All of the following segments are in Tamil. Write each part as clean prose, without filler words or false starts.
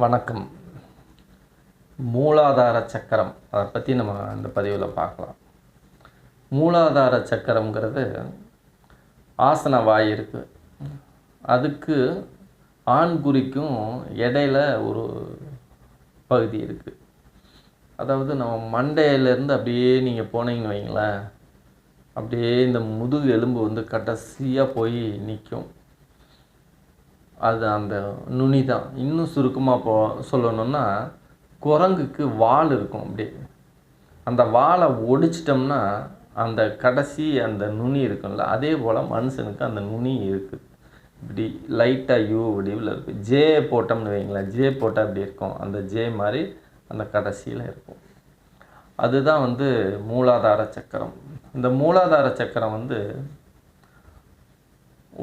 வணக்கம். மூலாதார சக்கரம் அதை பற்றி நம்ம இந்த பதிவில் பார்க்கலாம். மூலாதார சக்கரம்ங்கிறது ஆசன வாய் இருக்குது, அதுக்கு ஆண்குறிக்கும் இடையில ஒரு பகுதி இருக்குது. அதாவது நம்ம மண்டையிலேருந்து அப்படியே நீங்கள் போனீங்கன்னு வைங்களேன், அப்படியே இந்த முதுகு எலும்பு வந்து கடைசியாக போய் நிற்கும். அது அந்த நுனி தான். இன்னும் சுருக்கமாக சொல்லணுன்னா, குரங்குக்கு வால் இருக்கும். அப்படியே அந்த வாலை ஒடிச்சிட்டோம்னா அந்த கடைசி அந்த நுனி இருக்கும்ல, அதே போல் மனுஷனுக்கு அந்த நுனி இருக்குது. இப்படி லைட்டாக யூ வடிவில் இருக்குது. ஜே போட்டோம்னு வைங்களேன், ஜே போட்டால் அப்படி இருக்கும். அந்த ஜே மாதிரி அந்த கடைசியில் இருக்கும். அதுதான் வந்து மூலாதார சக்கரம். இந்த மூலாதார சக்கரம் வந்து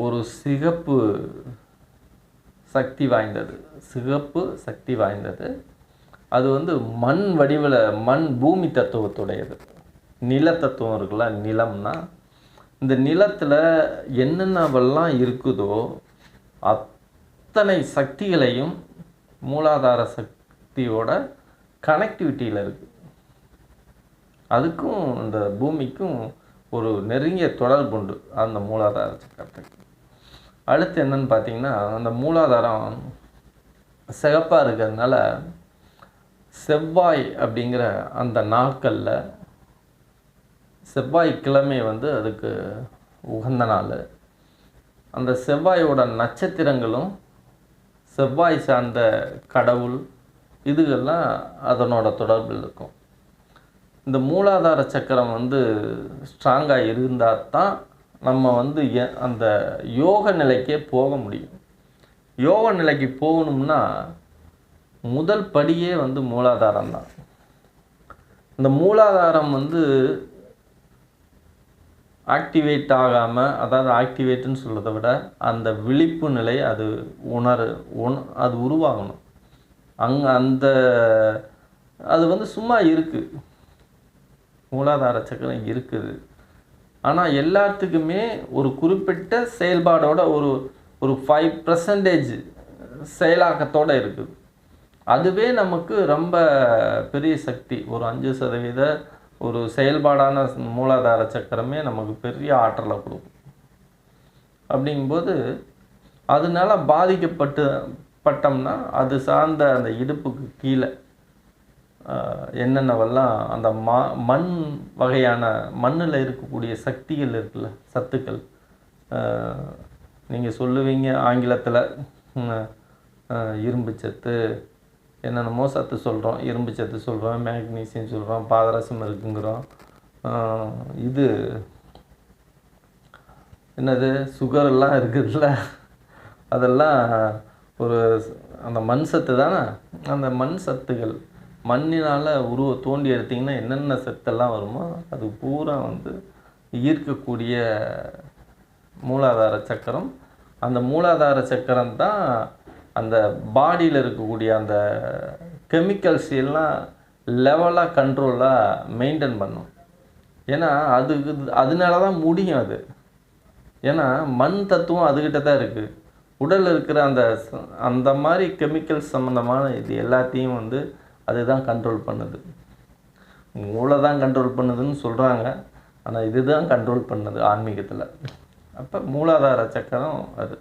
ஒரு சிகப்பு சக்தி வாய்ந்தது. அது வந்து மண் வடிவில், மண் பூமி தத்துவத்துடையது. நில தத்துவம் இருக்குல்ல, நிலம்னா இந்த நிலத்தில் என்னென்னவெல்லாம் இருக்குதோ அத்தனை சக்திகளையும் மூலாதார சக்தியோட கனெக்டிவிட்டியில் இருக்குது. அதுக்கும் இந்த பூமிக்கும் ஒரு நெருங்கிய தொடர்பு உண்டு அந்த மூலாதார சக்கரத்துக்கு. அடுத்து என்னன்னு பார்த்தீங்கன்னா, அந்த மூலாதாரம் சிகப்பாக இருக்கிறதுனால செவ்வாய் அப்படிங்கிற அந்த நாட்களில், செவ்வாய்க்கிழமை வந்து அதுக்கு உகந்த நாள். அந்த செவ்வாயோட நட்சத்திரங்களும் செவ்வாய் சார்ந்த கடவுள் இதுகெல்லாம் அதனோட தொடர்பில் இருக்கும். இந்த மூலாதார சக்கரம் வந்து ஸ்ட்ராங்காக இருந்தால் தான் நம்ம வந்து அந்த யோக நிலைக்கே போக முடியும். யோக நிலைக்கு போகணும்னா முதல் படியே வந்து மூலாதாரம் தான். இந்த மூலாதாரம் வந்து ஆக்டிவேட் ஆகாமல், அதாவது ஆக்டிவேட்டுன்னு சொல்கிறத விட அந்த விழிப்பு நிலை அது அது உருவாகணும். அது வந்து சும்மா இருக்குது, மூலாதார சக்கரம் இருக்குது. ஆனால் எல்லாத்துக்குமே ஒரு குறிப்பிட்ட செயல்பாடோட ஒரு 5% செயலாக்கத்தோடு இருக்குது. அதுவே நமக்கு ரொம்ப பெரிய சக்தி. ஒரு 5% ஒரு செயல்பாடான மூலாதார சக்கரமே நமக்கு பெரிய ஆற்றலை கொடுக்கும். அப்படிங்கும்போது அதனால பாதிக்கப்பட்டோம்னா அது சார்ந்த அந்த இடுப்புக்கு கீழே என்னென்னவெல்லாம் அந்த மண் வகையான மண்ணில் இருக்கக்கூடிய சக்திகள் இருக்குல்ல, சத்துக்கள், நீங்கள் சொல்லுவீங்க ஆங்கிலத்தில் இரும்பு சத்து, என்னென்னமோ சத்து சொல்கிறோம், இரும்பு சத்து சொல்கிறோம், மேக்னீசியம் சொல்கிறோம், பாதரசம் இருக்குங்கிறோம், இது என்னது சுகரெல்லாம் இருக்குதுல்ல, அதெல்லாம் ஒரு அந்த மண் சத்து தானே. அந்த மண் சத்துகள் மண்ணினால் தோண்டி எடுத்திங்கன்னா என்னென்ன சத்தெல்லாம் வருமோ அது பூரா வந்து ஈர்க்கக்கூடிய மூலாதார சக்கரம். அந்த மூலாதார சக்கரம் தான் அந்த பாடியில் இருக்கக்கூடிய அந்த கெமிக்கல்ஸ் எல்லாம் லெவலாக கண்ட்ரோலாக மெயின்டைன் பண்ணும். ஏன்னா அதனால தான் முடியும் அது. ஏன்னா மண் தத்துவம் அதுக்கிட்ட தான் இருக்குது. உடலில் இருக்கிற அந்த மாதிரி கெமிக்கல்ஸ் சம்மந்தமான இது எல்லாத்தையும் வந்து அதுதான் கண்ட்ரோல் பண்ணுது. மூளை தான் கண்ட்ரோல் பண்ணுதுன்னு சொல்கிறாங்க, ஆனால் இதுதான் கண்ட்ரோல் பண்ணுது ஆன்மீகத்தில். அப்போ மூலாதார சக்கரம் அது.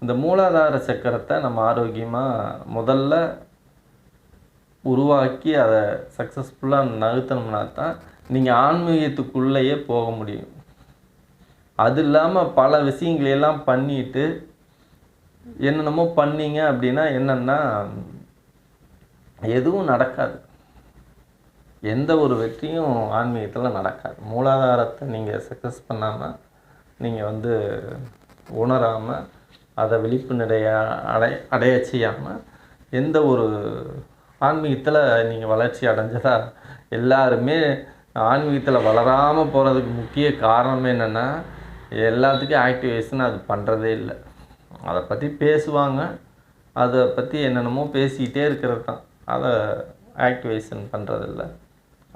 இந்த மூலாதார சக்கரத்தை நம்ம ஆரோக்கியமாக முதல்ல உருவாக்கி அதை சக்ஸஸ்ஃபுல்லாக நகர்த்தணும்னா தான் நீங்கள் ஆன்மீகத்துக்குள்ளேயே போக முடியும். அது இல்லாமல் பல விஷயங்களையெல்லாம் பண்ணிட்டு என்னென்னமோ பண்ணீங்க அப்படின்னா என்னென்னா எதுவும் நடக்காது. எந்த ஒரு வெற்றியும் ஆன்மீகத்தில் நடக்காது. மூலாதாரத்தை நீங்கள் சக்ஸஸ் பண்ணாமல், நீங்கள் வந்து உணராமல், அதை விழிப்பு நிலையை அடைய செய்யாமல் எந்த ஒரு ஆன்மீகத்தில் நீங்கள் வளர்ச்சி அடைஞ்சதா எல்லாருமே ஆன்மீகத்தில் வளராமல் போகிறதுக்கு முக்கிய காரணம் என்னென்னா, எல்லாத்துக்கும் ஆக்டிவேஷன் அது பண்ணுறதே இல்லை. அதை பற்றி பேசுவாங்க, அதை பற்றி என்னென்னமோ பேசிக்கிட்டே இருக்கிறது தான். அதை ஆக்டிவேஷன் பண்ணுறதில்ல.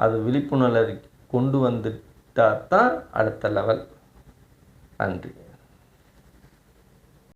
அது விழிப்புணர்வு கொண்டு வந்துட்டால் தான் அடுத்த லெவல். நன்றி.